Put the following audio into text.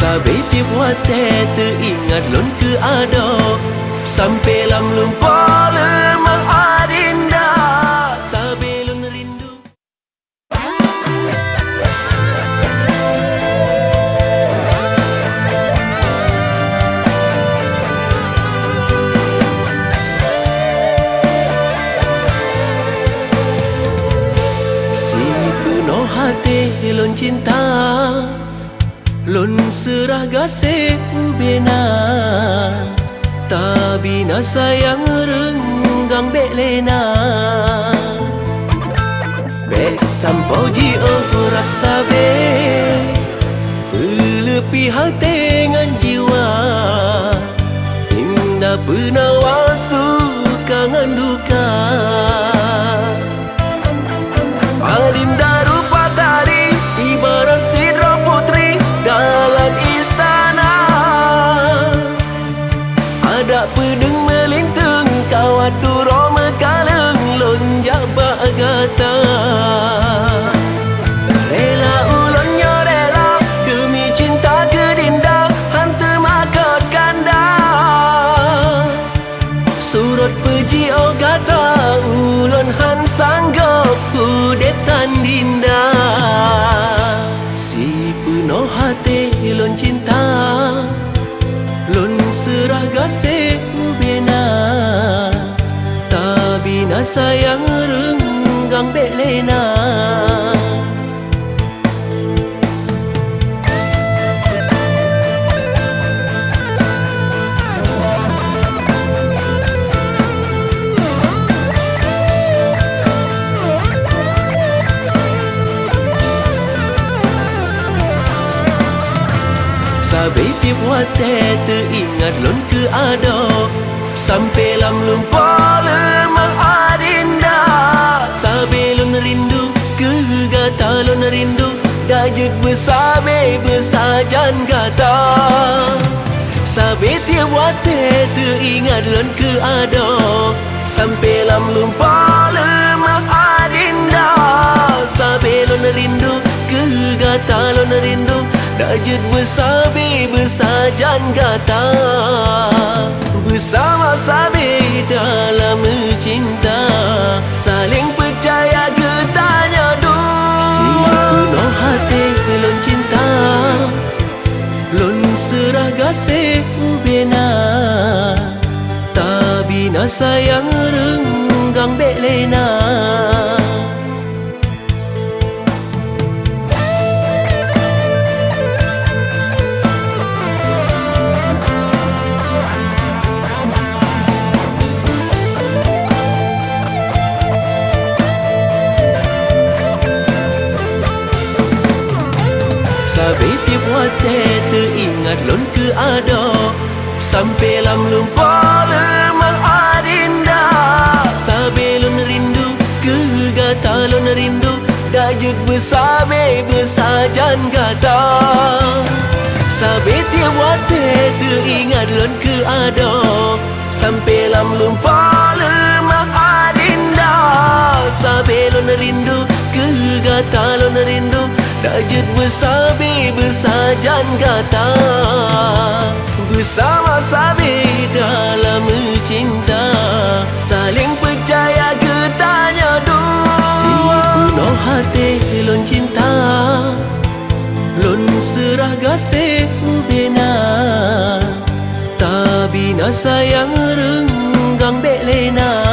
Sabi tiap wate teringat lon ke ado sampai lam lupa lemang adinda. Sabi lon rindu si penuh hati lon cinta, lon serah gasih ubena, tabina sayang renggang belena. Bek sampau ji orang sabe, pelepi hati dengan jiwa, indah penawa suka dengan duka. Adinda rupa tari ibarat sidra putri dalam istana, ada pedeng melintang kawat duro mekaleng lonjak bagata. Rela ulonnya rela demi cinta ke dinda hantu makat kanda. Surat puji ogata ulon han sanggap kudep tan dinda. Si penuh hati lon cinta, lon serah gasih ubena, tabina sayang renggang belena. Sabi tiap wate teringat lon ke ado sampai lam lupa lemang adinda. Sabi lon rindu kegata lon rindu dajut besabe besajan gata. Sabi tiap wate teringat lon ke ado sampai lam lupa lemang adinda. Sabi lon rindu kegata lon rindu dajut besabe besajan gata. Bersama sabe dalam cinta, saling percaya getanya dua. Si penuh hati lon cinta, lon serah gasih ubena, tabina sayang renggang belena. Sabi tiap wate teringat lon ke ado sampai lam lupa lemang adinda. Sabi lon rindu kegata lon rindu dajut besabe besajan gata. Sabi tiap wate teringat lon ke ado sampai lam lupa lemang adinda. Sabi lon rindu kegata lon rindu dajut besabe besajan gata. Bersama sabe dalam cinta, saling percaya getanya dua. Si penuh hati lon cinta, lon serah gasih ubena, tabina sayang renggang belena.